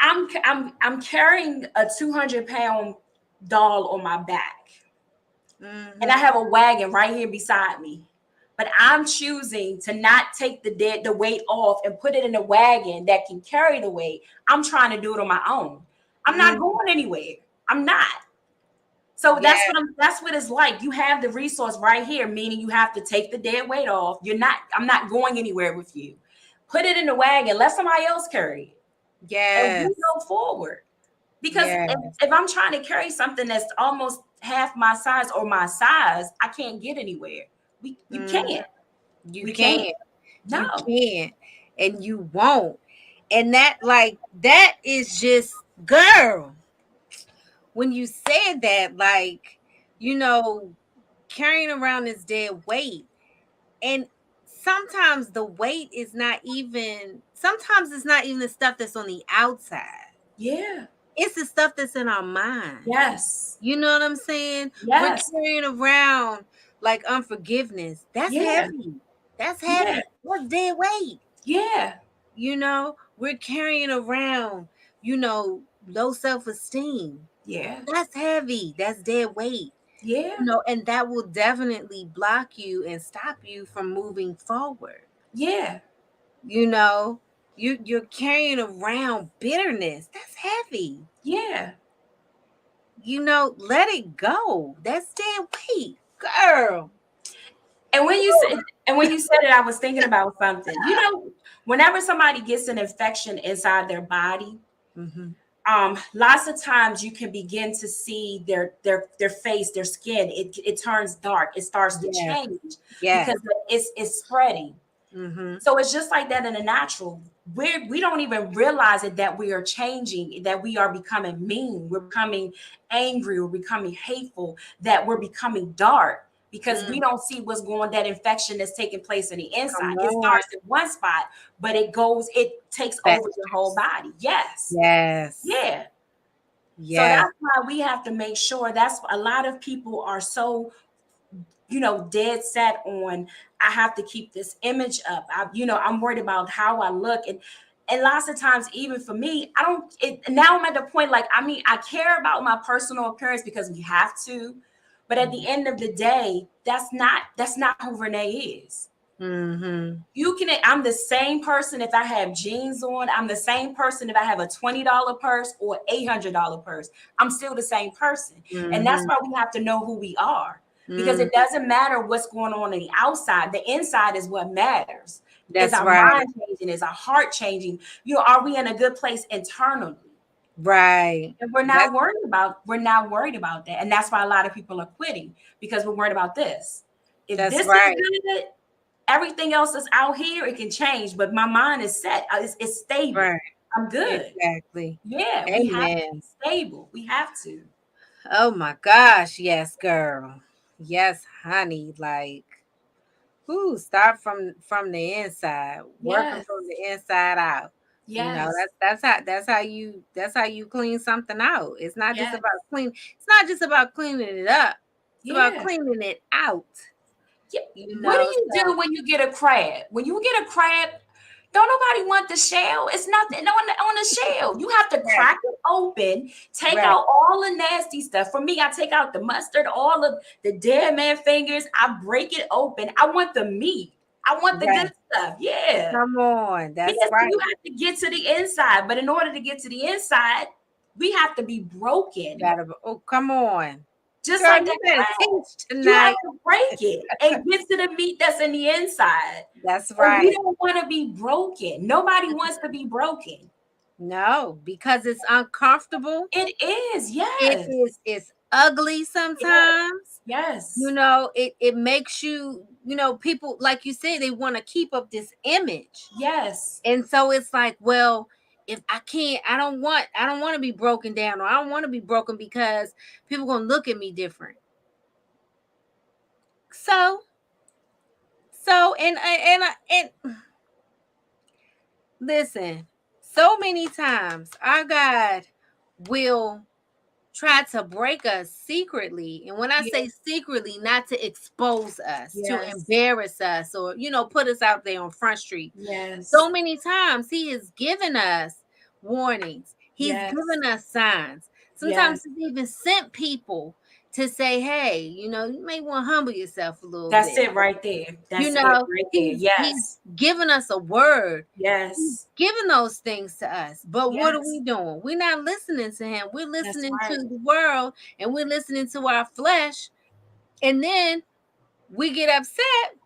I'm carrying a 200-pound doll on my back, and I mm-hmm. have a wagon right here beside me. But I'm choosing to not take the weight off and put it in a wagon that can carry the weight. I'm trying to do it on my own. I'm not Mm, going anywhere. I'm not. So yeah. that's what it's like. You have the resource right here, meaning you have to take the dead weight off. I'm not going anywhere with you. Put it in the wagon, let somebody else carry it, and we Yes. go forward. Because Yes. if I'm trying to carry something that's almost half my size or my size, I can't get anywhere. You Mm, can't. you We can't. can't. You No. can't. And you won't. And that is just, girl, when you said that, like, you know, carrying around this dead weight. And sometimes the weight is not even, sometimes it's not even the stuff that's on the outside. Yeah. It's the stuff that's in our mind. Yes. You know what I'm saying? Yes. We're carrying around like unforgiveness. That's Yeah. heavy. That's Yeah. heavy. That's dead weight. Yeah. You know, we're carrying around, low self-esteem. Yeah. That's heavy. That's dead weight. Yeah. And that will definitely block you and stop you from moving forward. Yeah. You're carrying around bitterness. That's heavy. Yeah. Let it go. That's dead weight, girl. And when you said it, I was thinking about something. Whenever somebody gets an infection inside their body, Mm-hmm. Lots of times you can begin to see their face, their skin. It turns dark. It starts to Yes. change Yes. because it's spreading. Mm-hmm. So it's just like that in the natural. We don't even realize it, that we are changing, that we are becoming mean, we're becoming angry, we're becoming hateful, that we're becoming dark because we don't see what's that infection that's taking place in the inside. Come It on. starts in one spot, but it takes over your whole body. Yes. Yes. Yeah. So Yes. that's why we have to make sure. That's a lot of people are so, dead set on, I have to keep this image up. I'm worried about how I look. And lots of times, even for me, now I'm at the point, like, I care about my personal appearance because we have to, but at the end of the day, that's not who Renee is. Mm-hmm. I'm the same person if I have jeans on. I'm the same person if I have a $20 purse or $800 purse. I'm still the same person. Mm-hmm. And that's why we have to know who we are, because Mm-hmm. it doesn't matter what's going on the outside. The inside is what matters. That's is our right. mind changing? Is our heart changing? Are we in a good place internally? Right. And we're not worried about that. And that's why a lot of people are quitting, because we're worried about this. If That's this right. is good, everything else is out here. It can change, but my mind is set. It's stable. Right. I'm good. Exactly. Yeah, we have to Amen. be stable. We have to. Oh my gosh. Yes, girl. Yes, honey. Like, start from the inside, working Yes. from the inside out. Yes. That's how you clean something out. It's not just Yes. about clean. It's not just about cleaning it up. It's about Yeah. cleaning it out. Yeah. You What do know. you do when you get a crab? When you get a crab, don't nobody want the shell. It's nothing on the shell. You have to crack it open, take Right. out all the nasty stuff. For me, I take out the mustard, all of the dead man fingers. I break it open. I want the meat. I want the Right. good stuff. Yeah. Come on. That's Yes, right. you have to get to the inside. But in order to get to the inside, we have to be broken. Come on. Just Girl, like you that better crab. teach You have tonight. to break it and get to the meat that's in the inside. That's But we right. don't want to be broken. Nobody wants to be broken. No, because it's uncomfortable. It is, yes. It's ugly sometimes. Yes. It makes you, people, like you said, they want to keep up this image. Yes. And so it's like, well, if I don't want to be broken down, or I don't want to be broken because people going to look at me different. So and listen, so many times our God will try to break us secretly. And when I say secretly, not to expose us, to embarrass us, or put us out there on Front Street. Yes. So many times he has given us warnings. He's given us signs. Sometimes he's even sent people to say, hey, you may want to humble yourself a little bit. That's it right there. That's it right there. He's given us a word. Yes. He's given those things to us. But what are we doing? We're not listening to him. We're listening to the world, and we're listening to our flesh. And then we get upset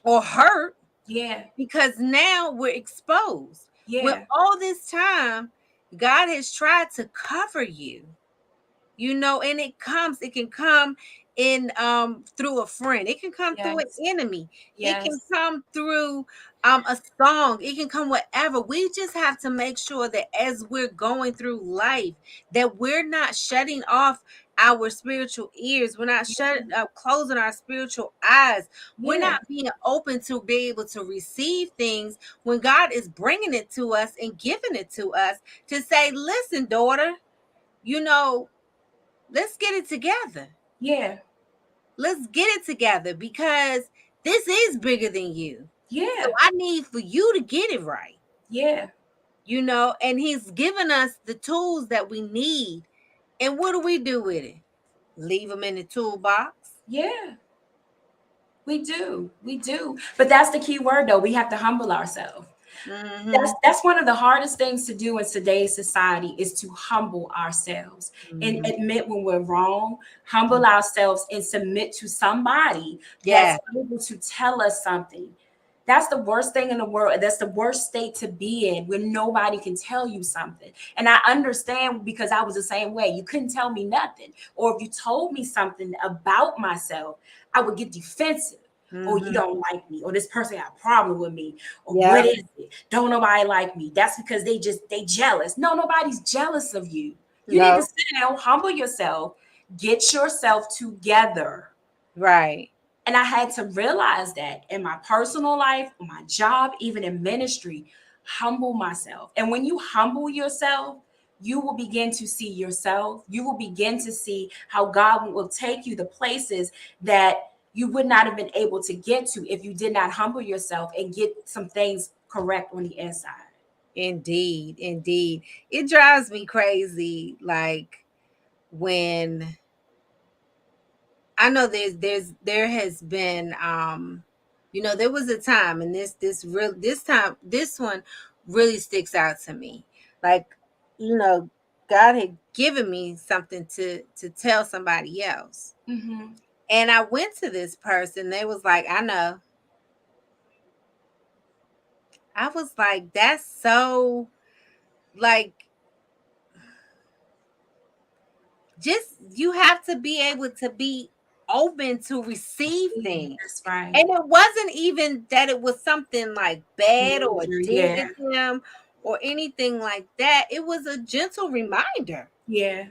or hurt. Yeah. Because now we're exposed. Yeah. With all this time, God has tried to cover you. And it can come in through a friend. It can come through an enemy. It can come through a song. It can come whatever. We just have to make sure that as we're going through life, that we're not shutting off our spiritual ears. We're not closing our spiritual eyes. We're Yeah. not being open to be able to receive things when God is bringing it to us and giving it to us to say, listen, daughter, let's get it together. Yeah. Let's get it together because this is bigger than you. Yeah. So I need for you to get it right. Yeah. And he's given us the tools that we need. And what do we do with it? Leave them in the toolbox. Yeah. We do. We do. But that's the key word though. We have to humble ourselves. Mm-hmm. That's one of the hardest things to do in today's society is to humble ourselves and admit when we're wrong, humble ourselves and submit to somebody that's able to tell us something. That's the worst thing in the world. That's the worst state to be in when nobody can tell you something. And I understand because I was the same way. You couldn't tell me nothing. Or if you told me something about myself, I would get defensive. Oh, you don't like me, or this person got a problem with me, or what is it? Don't nobody like me. That's because they jealous. No, nobody's jealous of you. You need to sit down, humble yourself, get yourself together. Right. And I had to realize that in my personal life, my job, even in ministry, humble myself. And when you humble yourself, you will begin to see yourself. You will begin to see how God will take you to places that you would not have been able to get to if you did not humble yourself and get some things correct on the inside. Indeed. Indeed. It drives me crazy. Like when I know there has been, there was a time, and this one really sticks out to me. Like, God had given me something to tell somebody else. Mm-hmm. And I went to this person. They was like, I know. I was like, that's so, like, just you have to be able to be open to receive things. That's right. And it wasn't even that it was something like bad or a dig at them or anything like that. It was a gentle reminder. Yeah.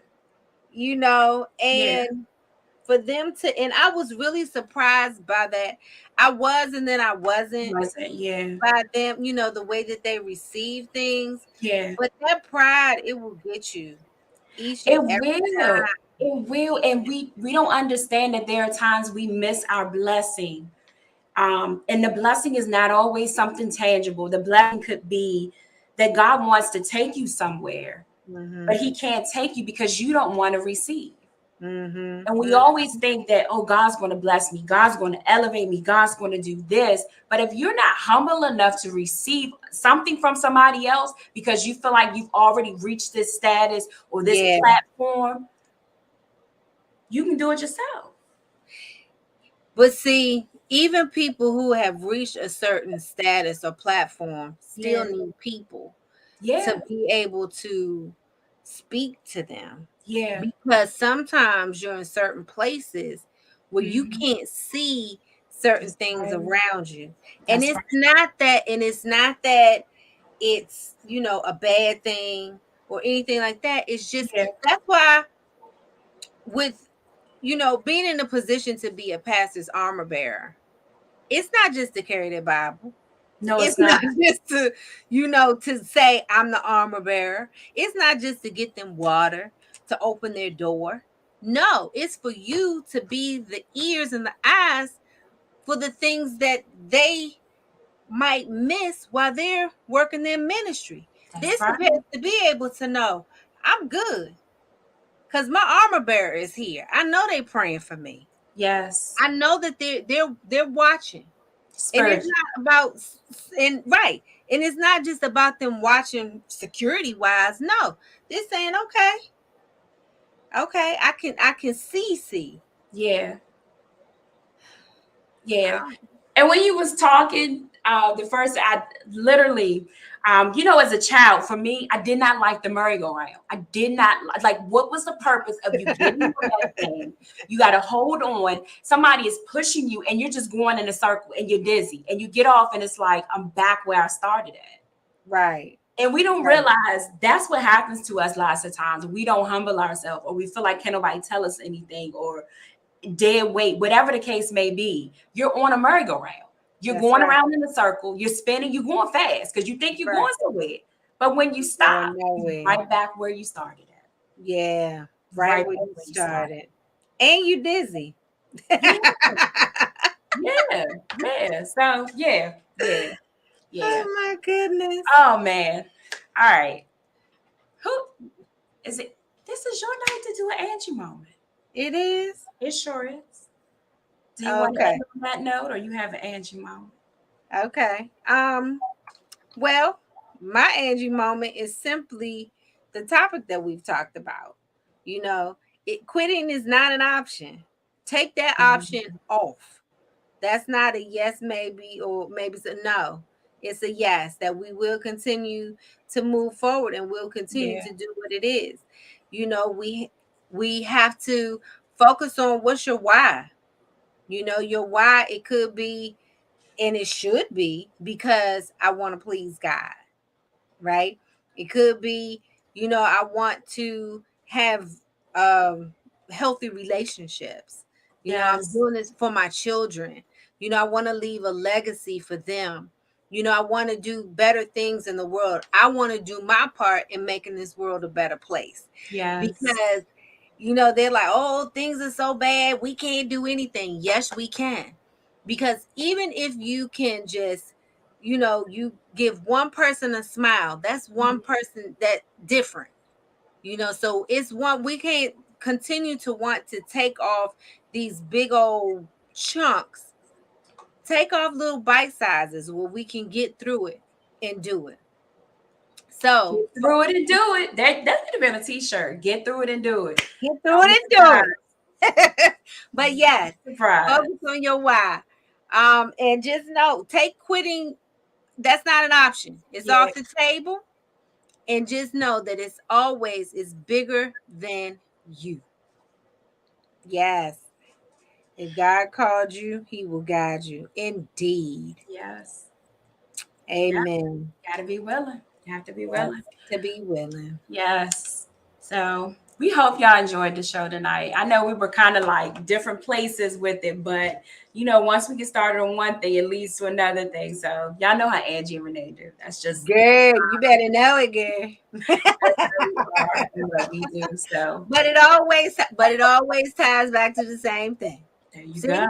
And for them to, and I was really surprised by that. I was, and then I wasn't by them, the way that they receive things. Yeah. But that pride, it will get you each It and every will. time. It will. And we don't understand that there are times we miss our blessing. And the blessing is not always something tangible. The blessing could be that God wants to take you somewhere, but he can't take you because you don't want to receive. And we always think that, oh, God's going to bless me. God's going to elevate me. God's going to do this. But if you're not humble enough to receive something from somebody else because you feel like you've already reached this status or this platform, you can do it yourself. But see, even people who have reached a certain status or platform still need people to be able to speak to them. Yeah. Because sometimes you're in certain places where you can't see certain things around you. And it's not that it's, a bad thing or anything like that. It's just that's why with being in a position to be a pastor's armor bearer, it's not just to carry the Bible. No, it's not just to, to say I'm the armor bearer. It's not just to get them water, to open their door. No, it's for you to be the ears and the eyes for the things that they might miss while they're working their ministry. This supposed to be able to know I'm good because my armor bearer is here. I know they're praying for me. Yes. I know that they're watching. And it's not about and it's not just about them watching security wise. No, they're saying, okay, I can see. Yeah. And when you was talking, the first, I literally, as a child, for me, I did not like the merry-go-round. I did not like, what was the purpose of you getting on that thing? You got to hold on. Somebody is pushing you and you're just going in a circle and you're dizzy and you get off and it's like, I'm back where I started at. Right. And we don't Right. realize that's what happens to us lots of times. We don't humble ourselves, or we feel like can nobody tell us anything, or dead weight, whatever the case may be. You're on a merry-go-round. You're That's going right. around in a circle. You're spinning. You're going fast because you think you're Right. going somewhere. But when you Going stop, you're nowhere. right back where you started at. Yeah. Right Right where back you where you started. started. And you dizzy. Yeah, yeah, yeah. So yeah. Oh my goodness. Oh man. All right. Who is it? This is your night to do an Angie moment. It is? It sure is. Do you want to Okay. end on that note, or you have an Angie moment? Okay. Well, my Angie moment is simply the topic that we've talked about. You know, quitting is not an option. Take that option off. That's not a yes, maybe, or maybe it's a no. It's a yes, that we will continue to move forward and we'll continue Yeah. to do what it is. You know, we have to focus on what's your why. You know, your why, it could be, and it should be, because I want to please God, right? It could be, I want to have healthy relationships. I'm Yes. doing this for my children. I want to leave a legacy for them. I want to do better things in the world. I want to do my part in making this world a better place. Yes. Because they're like, oh, things are so bad, we can't do anything. Yes, we can. Because even if you can just, you give one person a smile, that's one person that different. So it's one, we can't continue to want to take off these big old chunks. Take off little bite sizes where we can get through it and do it. So Get through it and do it. That could have been a t-shirt. Get through it and do it. get through Don't be it and do surprised. it. But yes, Surprise. focus on your why. And just know, take quitting, that's not an option. It's Yeah. off the table. And just know that it's always is bigger than you. Yes. If God called you, he will guide you. Indeed. Yes. Yeah. Amen. Gotta be willing. You have to be Yes, willing. to be willing. Yes. So we hope y'all enjoyed the show tonight. I know we were kind of like different places with it, but once we get started on one thing, it leads to another thing. So y'all know how Angie and Renee do. That's just Girl, you better know it, girl. who we are and what we do. So But it always ties back to the same thing. there you See? go.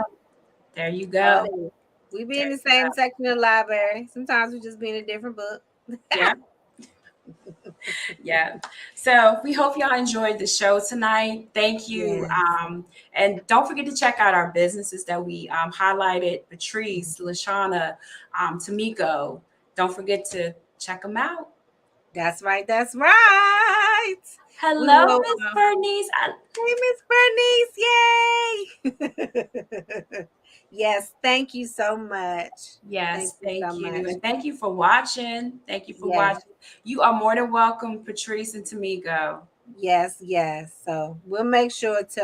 There you Oh, go. we be There in the you same section of the library. Sometimes we just be in a different book. Yeah. Yeah. So we hope y'all enjoyed the show tonight. Thank you. Yes. And don't forget to check out our businesses that we highlighted: Patrice, Lashana, Tamiko. Don't forget to check them out. That's right. That's right. We Hello, will. Miss Bernice. Hey, Miss Bernice. Yay. Yes. Thank you so much. Thank Yes, you so thank you. much. And thank you for watching. Thank you for Yes. watching. You are more than welcome, Patrice and Tamiko. Yes. Yes. So we'll make sure to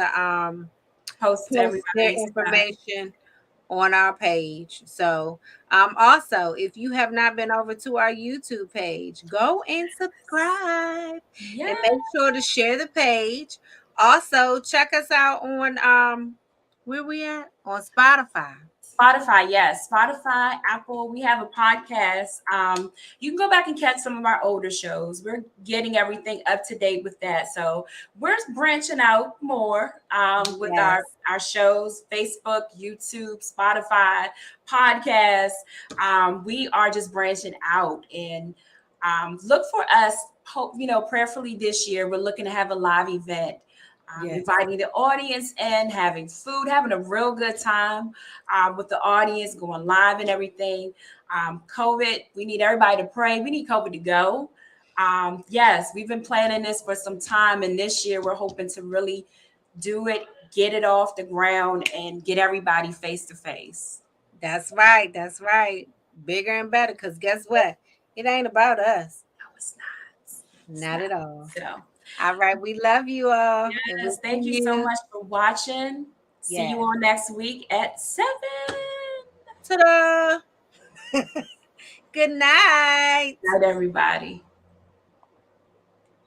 Post post their everybody's stuff. information on our page. So also, if you have not been over to our YouTube page, go and subscribe Yeah. and make sure to share the page. Also, check us out on where we at? On Spotify. Spotify, yes. Spotify, Apple. We have a podcast. You can go back and catch some of our older shows. We're getting everything up to date with that. So we're branching out more with Yes. our shows, Facebook, YouTube, Spotify, podcasts. We are just branching out, and look for us. Hope prayerfully this year. We're looking to have a live event. Yes. Inviting the audience in, having food, having a real good time with the audience, going live and everything. COVID, we need everybody to pray. We need COVID to go. Yes, we've been planning this for some time, and this year we're hoping to really do it, get it off the ground, and get everybody face to face. That's right. That's right. Bigger and better. Because guess what? It ain't about us. No, it's not. Not at all. So, All right. We love you all. And we'll yes, thank see you so you. much for watching. See you Yes. all next week at 7. Ta-da. Good night. Good night, everybody.